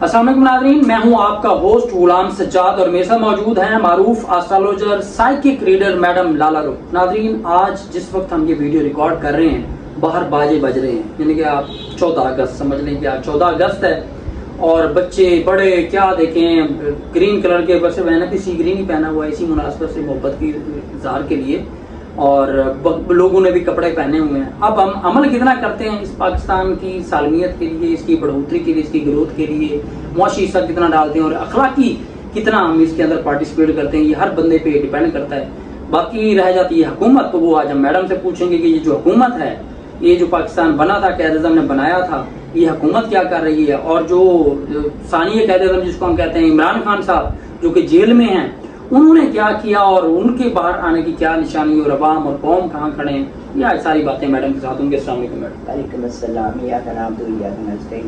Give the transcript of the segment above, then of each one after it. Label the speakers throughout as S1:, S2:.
S1: السلام علیکم ناظرین، میں ہوں آپ کا ہوسٹ غلام سجاد اور میرے ساتھ موجود ہیں معروف آسٹرالوجر سائیکک ریڈر میڈم لالا رو۔ ناظرین، آج جس وقت ہم یہ ویڈیو ریکارڈ کر رہے ہیں باہر باجے بج رہے ہیں، یعنی کہ آپ 14 اگست سمجھ لیں کہ آج 14 اگست ہے اور بچے بڑے کیا دیکھیں گرین کلر کے، بس میں نے بھی سی گرین ہی پہنا ہوا ہے اسی مناسبت سے محبت کی اظہار کے لیے، اور لوگوں نے بھی کپڑے پہنے ہوئے ہیں۔ اب ہم عمل کتنا کرتے ہیں اس پاکستان کی سالمیت کے لیے، اس کی بڑھوتری کے لیے، اس کی گروتھ کے لیے، معاشی حصہ کتنا ڈالتے ہیں اور اخلاقی کتنا ہم اس کے اندر پارٹیسپیٹ کرتے ہیں، یہ ہر بندے پہ ڈیپینڈ کرتا ہے۔ باقی رہ جاتی ہے حکومت، تو وہ آج ہم میڈم سے پوچھیں گے کہ یہ جو حکومت ہے، یہ جو پاکستان بنا تھا قائد اعظم نے بنایا تھا، یہ حکومت کیا کر رہی ہے، اور جو ثانیہ قائد اعظم جس کو ہم کہتے ہیں عمران خان صاحب جو کہ جیل میں ہیں، انہوں نے کیا کیا اور ان کے باہر آنے کی کیا نشانی، اور عوام اور قوم کہاں کھڑے ہیں، یہ آج ساری باتیں میڈم کے ساتھ ہوں گے۔ السلام علیکم میڈم۔
S2: وعلیکم السلام۔ یا نعبد و یا نستعین۔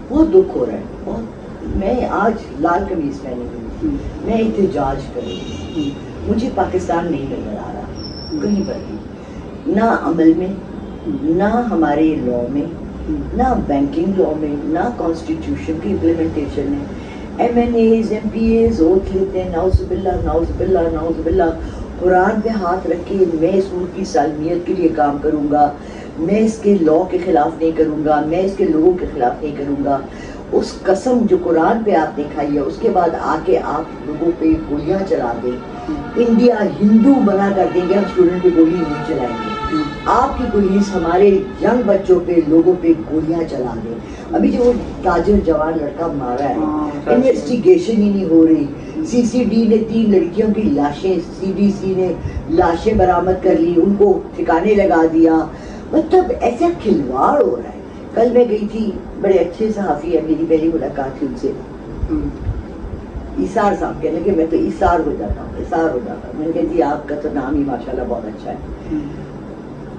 S2: بہت دکھ ہو رہا ہے، بہت۔ میں آج لال قمیص پہنی ہوئی، میں احتجاج کر رہی ہوں۔ مجھے پاکستان نہیں نظر آ رہا کہیں پر بھی، نہ عمل میں، نہ ہمارے لا میں، نہ بینکنگ لا میں، نہ کانسٹیٹیوشن کی امپلیمنٹیشن میں۔ MNAs, MPAs oath لیتے ہیں، نعوذ باللہ نعوذ باللہ نعوذ باللہ، قرآن پہ ہاتھ رکھ کے میں اس ملک کی سالمیت کے لیے کام کروں گا، میں اس کے لا کے خلاف نہیں کروں گا، میں اس کے لوگوں کے خلاف نہیں کروں گا۔ اس قسم جو قرآن پہ آپ نے کھائی ہے، اس کے بعد آ کے آپ لوگوں پہ گولیاں چلا دیں، انڈیا ہندو بنا کر دیں گے، ہم اسٹوڈنٹ پہ گولی نہیں چلائیں گے۔ آپ کی پولیس ہمارے ینگ بچوں پہ، لوگوں پہ گولیاں چلا دیں۔ ابھی جو تاجر جوان لڑکا مارا ہے، انویسٹیگیشن ہی نہیں ہو رہی۔ سی سی ڈی نے 3 لڑکیوں کی لاشیں، سی ڈی سی نے لاشیں برآمد کر لی، ان کو ٹھکانے لگا دیا۔ مطلب ایسا کھلواڑ ہو رہا ہے۔ کل میں گئی تھی، بڑے اچھے صحافی ہے، میری پہلی ملاقات تھی ان سے، ایثار صاحب کہنے کہ میں تو ایثار ہو جاتا ہوں، ایثار ہو جاتا ہوں۔ میں نے کہا جی آپ کا تو نام ہی ماشاءاللہ بہت اچھا ہے۔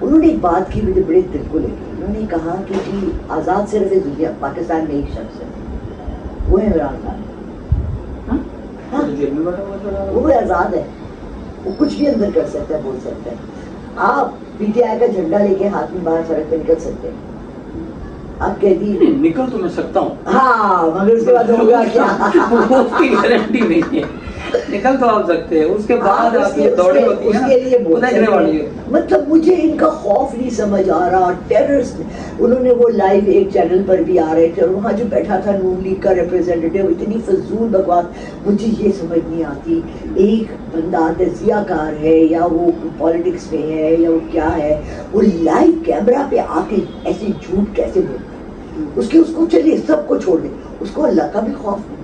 S2: انہوں نے ایک بات کی مجھے بڑے دل کو لگی۔ انہوں نے کہا کہ جی آزاد صرف اس دنیا پاکستان میں ایک شخص ہے، وہ ہے عمران خان۔ ہاں، وہ آزاد ہے، وہ کچھ بھی اندر کر سکتا ہے، بول سکتا ہے۔ آپ پی ٹی آئی کا جھنڈا لے کے ہاتھ میں باہر سڑک پہ نکل سکتے ہیں، آپ کہتی ہیں
S1: نکل تو میں سکتا ہوں،
S2: ہاں، مگر اس کے بعد ہوگا کیا؟
S1: اس کی گارنٹی نہیں ہے، نکل تو آپ سکتے ہیں، اس کے بعد آپ کی دوڑیں ہوتی ہیں، ادھرنے والی ہے۔
S2: مطلب مجھے ان کا خوف نہیں سمجھ آ رہا۔ ٹیررسٹ، انہوں نے وہ لائیو ایک چینل پر بھی آ رہے تھے، اور وہاں جو بیٹھا تھا نون لیگ کا ریپرزینٹیٹیو، اتنی فضول بکواس، مجھے یہ سمجھ نہیں آتی، ایک بندہ تجزیہ کار ہے یا وہ پالیٹکس میں ہے یا وہ کیا ہے، وہ لائیو کیمرہ پہ آ کے ایسے جھوٹ کیسے بولتا ہے؟ اس کو چلیے سب کو چھوڑ دیں، اس کو اللہ کا بھی خوف نہیں،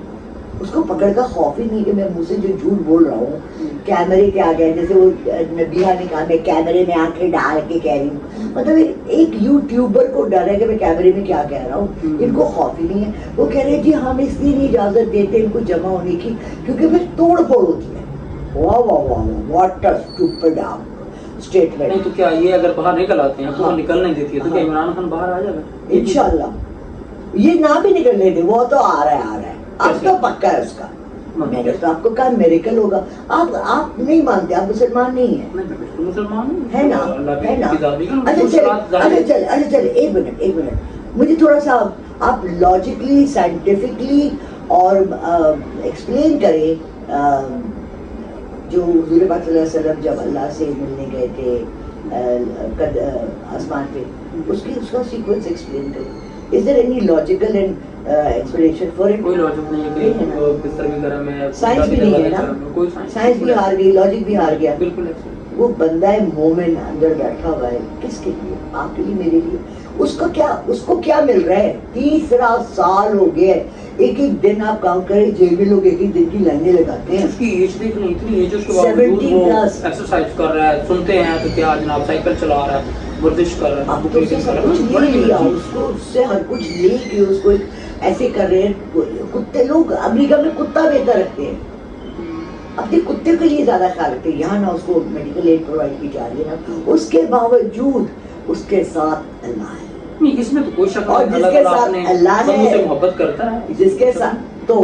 S2: اس کو پکڑ کا خوف ہی نہیں کہ میں منہ سے جو جھوٹ بول رہا ہوں کیمرے کے آگے، جیسے وہ نبیہ نے کہا میں کیمرے میں آنکھیں ڈال کے کہہ رہی ہوں۔ مطلب ایک یوٹیوبر کو ڈر ہے کہ میں کیمرے میں کیا کہہ رہا ہوں، ان کو خوف ہی نہیں ہے۔ وہ کہہ رہے جی ہم اس لیے نہیں اجازت دیتے ان کو جمع ہونے کی کیونکہ پھر توڑ پھوڑ ہوتی ہے۔ واہ واہ واہ، واٹ اے اسٹوپڈ اسٹیٹمنٹ۔
S1: نہیں تو کیا یہ اگر باہر نکل آتے ہیں تو نکل نہیں دیتی ہے تو کیا عمران خان باہر آ جائے گا؟
S2: انشاءاللہ یہ نہ بھی نکلنے دیں، وہ تو آ رہا ہے، اب تو پکا ہے اس کا۔ میں نے تو آپ کو کہا میریکل ہوگا۔ آپ نہیں مانتے، آپ مسلمان نہیں ہیں،
S1: مسلمان
S2: ہے نا؟ ہے نا؟ اچھا چلے ایک منٹ مجھے تھوڑا سا آپ لاجکلی، سائنٹیفکلی اور ایکسپلین کریں جو حضور پاک صلی اللہ علیہ وسلم جب اللہ سے ملنے گئے تھے آسمان پہ، اس کا سیکوینس ایکسپلین کریں۔ Is there any logical and explanation for it?
S1: کوئی لاجک نہیں ہے کہ بستر بھی گرم ہے،
S2: سائنس بھی نہیں ہے نا،
S1: کوئی
S2: سائنس بھی ہار گئی، لاجک بھی ہار گیا۔
S1: بالکل
S2: وہ بندہ مومن اندر بیٹھا ہوا ہے، کس کے لیے؟ آپ کے لیے، میرے لیے۔ اس کو کیا مل رہا ہے؟ 30 سال ہو گئے، ایک دن آپ کام کریں، جیل میں لوگ ایک دن کی لائنیں لگاتے ہیں۔
S1: اس کی ایج دیکھنی اتنی ایج، اس کے باوجود وہ ایکسرسائز کر رہا ہے، سنتے ہیں تو کیا جناب سائیکل چلا رہا ہے، ورزش کر رہا ہے،
S2: اب تو اسے سب کچھ لے لیا، اس سے ہر کچھ لے کے اس کو ایسے کر رہے ہیں۔ کتے لوگ امریکہ میں کتا بہتر رکھتے ہیں، اپنے کتے کے لیے زیادہ خیال رکھتے ہیں، یہاں نہ اس کو میڈیکل ایڈ پرووائڈ کی جا رہی ہے نا، اس کے باوجود اس کے ساتھ اللہ ہے۔
S1: نہیں، اس میں تو کوئی شک
S2: اور
S1: نہیں،
S2: جس کے ساتھ اللہ
S1: سب سے
S2: ہے،
S1: محبت کرتا ہے،
S2: جس کے ساتھ تو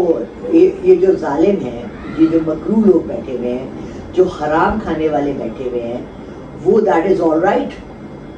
S2: یہ جو ظالم ہیں، یہ جو مکروہ لوگ بیٹھے ہوئے ہیں، جو حرام کھانے والے بیٹھے ہوئے ہیں، وہ دیٹ از آل رائٹ۔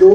S2: 2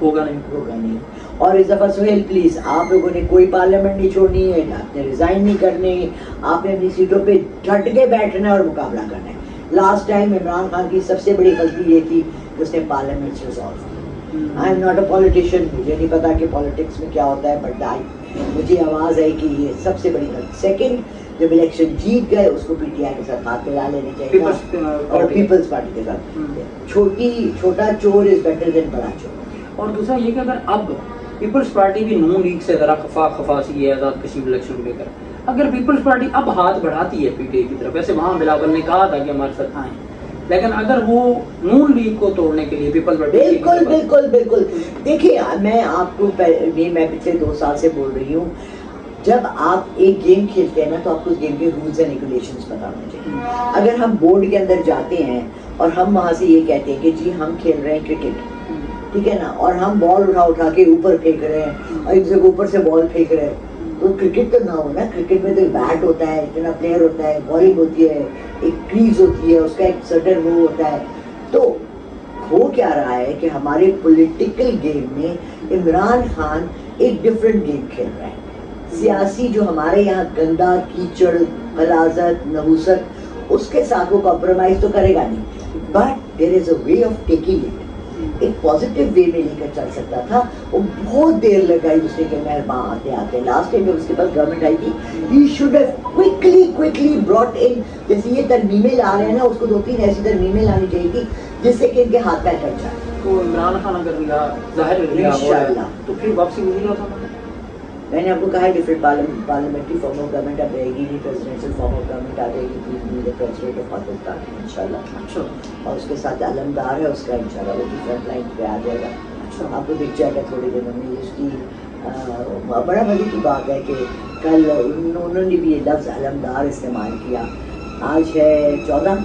S1: ہوگا نہیں.
S2: ہوگا نہیں. اور اس دفعہ سہیل پلیز آپ لوگوں نے کوئی پارلیمنٹ نہیں چھوڑنی ہے, آپ نے ریزائن نہیں کرنے, آپ نے اپنی سیٹوں پہ ڈٹ کے بیٹھنا ہے اور مقابلہ کرنا ہے. لاسٹ ٹائم عمران خان کی سب سے بڑی غلطی یہ تھی کہ اس نے پارلیمنٹ سے ریزالو کی. I am not a politician, مجھے نہیں پتا کہ پالیٹکس میں کیا ہوتا ہے, بٹ مجھے آواز آئی کہ یہ سب سے بڑی غلطی. سیکنڈ, جب الیکشن جیت گئے اس کو پی ٹی آئی کے ساتھ ہاتھ ملا لینے چاہیے اور پیپلز پارٹی کے ساتھ. چھوٹا چور از بیٹر دین بڑا چور.
S1: اور دوسرا یہ کہ اگر اب پیپلز پارٹی بھی نون لیگ سے ذرا خفاسی ہے آزاد کشمیر الیکشن کو لے کر, اگر پیپلز پارٹی اب ہاتھ بڑھاتی ہے پی ٹی آئی کی طرف, ویسے وہاں بلاول نے کہا تھا کہ ہمارے ساتھ آئیں, لیکن اگر وہ نون لیگ کو توڑنے کے لیے پیپلز پارٹی
S2: بالکل بالکل بالکل. دیکھیے میں آپ کو میں پچھلے 2 سال سے بول رہی ہوں, جب آپ ایک گیم کھیلتے ہیں نا تو آپ کو اس گیم کے رولز اینڈ ریگولیشنز پتا ہونا چاہیے. اگر ہم بورڈ کے اندر جاتے ہیں اور ہم وہاں سے یہ کہتے ہیں کہ جی ہم کھیل رہے ہیں کرکٹ, ٹھیک ہے نا, اور ہم بال اٹھا کے اوپر پھینک رہے ہیں اور ایک جگہ اوپر سے بال پھینک رہے ہیں, تو کرکٹ تو نہ ہو نا. کرکٹ میں تو ایک بیٹ ہوتا ہے, اتنا پلیئر ہوتا ہے, بالنگ ہوتی ہے, ایک کریز ہوتی ہے, اس کا ایک سرٹن وہ ہوتا ہے. تو ہو کیا رہا ہے کہ ہمارے پولیٹیکل گیم میں عمران خان ایک ڈفرینٹ گیم کھیل رہا ہے. سیاسی جو ہمارے یہاں گندا کیچڑ غلاظت نحوست, اس کے ساتھ وہ کمپرومائز تو کرے گا نہیں, but there is a way of taking it. ایک پازیٹیو وے میں لے کر چل سکتا تھا. وہ بہت دیر لگائی اس نے کہ مہربان آتے آتے لاسٹ ٹائم جب اس کے پاس گورنمنٹ آئی تھی, he should have quickly brought in, جیسے یہ ترمیمیں لا رہے ہیں نا, اس کو 2-3 ایسی ترمیمیں لانی چاہیے تھی جس سے کہ ان کے ہاتھ پیر کٹ جائے.
S1: تو عمران خان اگر ظاہر
S2: انشاءاللہ
S1: تو پھر واپسی وزیر اعظم.
S2: میں نے آپ کو کہا ہے different parliamentary form of government اب رہے گی, پریزیڈنشیل فارم آف گورنمنٹ آ جائے گی. Please be the president of Pakistan انشاءاللہ.
S1: اچھا,
S2: اور اس کے ساتھ علمدار ہے اس کا, انشاءاللہ وہ بھی فرنٹ لائن پہ آ جائے گا. آپ کو دکھ جائے گا تھوڑے دنوں میں. اس کی بڑا مزے کی بات ہے کہ کل انہوں نے بھی یہ لفظ علمدار استعمال کیا. آج ہے 14,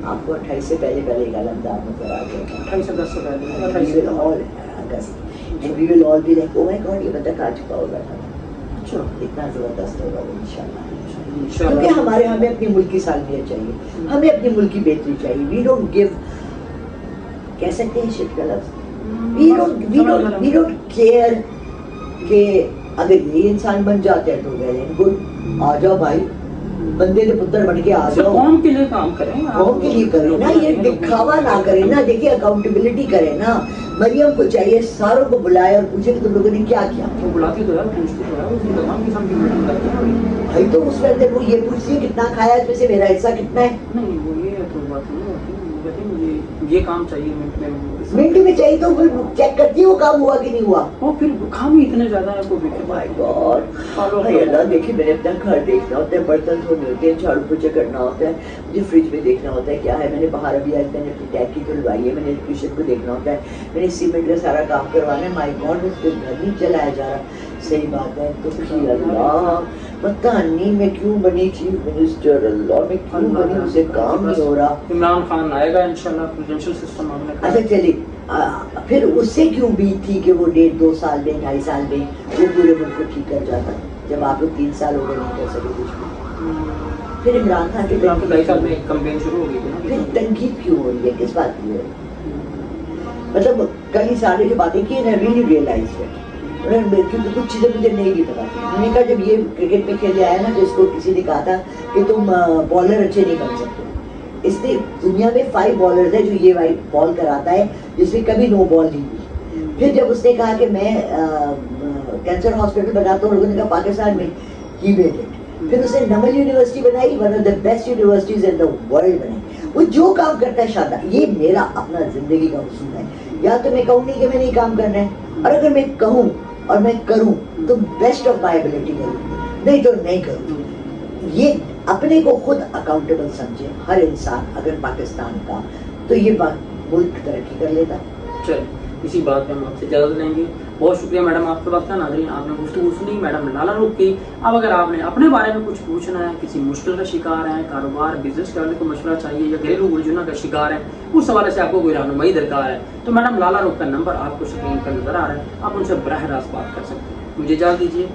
S2: آپ کو 28 سے پہلے ایک علمدار نظر آ جائے گا.
S1: 28 اگست سے پہلے,
S2: 28 اگست. And we will all be like, oh my God, یہ بندہ کہاں چھپا ہوگا تھا.
S1: اچھا,
S2: اتنا زبردست ہوگا وہ انشاءاللہ. کیونکہ ہمیں اپنی ملک کی سالمیت چاہیے, ہمیں اپنی ملک کی بہتری چاہیے. وی ڈونٹ گیو, کہہ سکتے ہیں شٹ کا لفظ, وی ڈونٹ کیئر کہ اگر یہ انسان بن جاتے ہیں تو ویل اینڈ گڈ, آ جاؤ بھائی, بندے کے پتر بن کے آ جاؤ.
S1: قوم کے لیے کام کریں,
S2: قوم کے لیے کریں نا, یہ دکھاوا نہ کریں نا. دیکھیے اکاؤنٹیبلٹی کریں نا. مریم کو چاہیے ساروں کو بلائے اور پوچھے کہ تم لوگوں نے کیا کیا.
S1: وہ بلاتی تو ہے, پوچھتی تو ہے, اس کی تمام قسم کی میٹنگ کرتی ہے
S2: بھائی. تو اس میں وہ یہ پوچھتی ہے کتنا کھایا, اس میں سے میرا حصہ کتنا ہے.
S1: نہیں, وہ یہ تو بات نہیں ہوتی, وہ کہتے ہیں مجھے یہ کام چاہیے
S2: منٹ میں چاہیے, تو پھر چیک کرتی ہے وہ کام ہوا کہ نہیں ہوا.
S1: وہ پھر کام ہی اتنے زیادہ ہے.
S2: مائی گاڈ, اللہ دیکھیے میں نے اپنا گھر دیکھنا ہوتا ہے, برتن دھونے ہوتے ہیں, جھاڑو پوچھا کرنا ہوتا ہے, مجھے فریج میں دیکھنا ہوتا ہے کیا ہے. میں نے باہر ابھی آج میں نے اپنی ٹینکی کھلوائی ہے, میں نے الیکٹریشین کو دیکھنا ہوتا ہے, میں نے سیمنٹ کا سارا کام کروانا ہے. مائی گاڈ, اس پہ گھر نہیں چلایا جا رہا. صحیح بات ہے. تو اللہ پتہ نہیں میں کیوں بنی چیف منسٹر, اللہ میں کیوں بنی, اسے کام نہیں ہو رہا.
S1: عمران خان آئے گا انشاءاللہ, پریزیڈنشل سسٹم آنے کا.
S2: اچھا چلیے, پھر اس سے کیوں بیت تھی کہ وہ 1.5-2 سال میں 2.5 سال میں وہ پورے ملک کو ٹھیک کر جاتا, جب آپ لوگ 3 سال ہو گئے نہیں کر سکے کچھ بھی. پھر عمران خان کے
S1: 2.5 سال میں کمپین شروع ہو گئی تھی نا.
S2: پھر تنقید کیوں ہو رہی ہے, کس بات کی ہے؟ مطلب کل ہی سارے جو باتیں کی ہیں, ریئلی ریئلائز ہے, کیونکہ کچھ چیزیں مجھے نہیں بھی پتا تھی. میں نے کہا جب یہ کرکٹ میں کھیلے آیا نا, تو اس کو کسی نے کہا تھا کہ تم بالر اچھے نہیں بن سکتے. اس نے دنیا میں 5 بالرز ہیں جو یہ بال کراتا ہے جس میں کبھی نو بال نہیں ہوئی. پھر جب اس نے کہا کہ میں کینسر ہاسپٹل بناتا ہوں, لوگوں نے کہا پاکستان میں, ہی ویٹ اٹ. پھر اس نے نمل یونیورسٹی بنائی, one of the best universities in the world بنائی. وہ جو کام کرتا ہے شاندار. یہ میرا اپنا زندگی کا اصول ہے, یا تو میں کہوں نہیں کہ میں نہیں کام کرنا ہے, اور اگر میں کہوں اور میں کروں تو بیسٹ آف مائی ایبلٹی کروں, نہیں تو نہیں کروں. یہ اپنے کو خود اکاؤنٹیبل سمجھے ہر انسان اگر پاکستان کا, تو یہ بات ملک ترقی کر لیتا.
S1: چل اسی بات پہ ہم آپ سے اجازت لیں گے. بہت شکریہ میڈم آپ کے وقت. ناظرین آپ نے گفتگو سنی میڈم لالا روک کی. اب اگر آپ نے اپنے بارے میں کچھ پوچھنا ہے, کسی مشکل کا شکار ہیں, کاروبار بزنس کرنے کو مشورہ چاہیے, یا گھریلو الجھنوں کا شکار ہیں, اس حوالے سے آپ کو کوئی رہنمائی درکار ہے, تو میڈم لالا روک کا نمبر آپ کو اسکرین پر نظر آ رہا ہے, آپ ان سے براہ راست بات کر سکتے ہیں. مجھے اجازت دیجیے.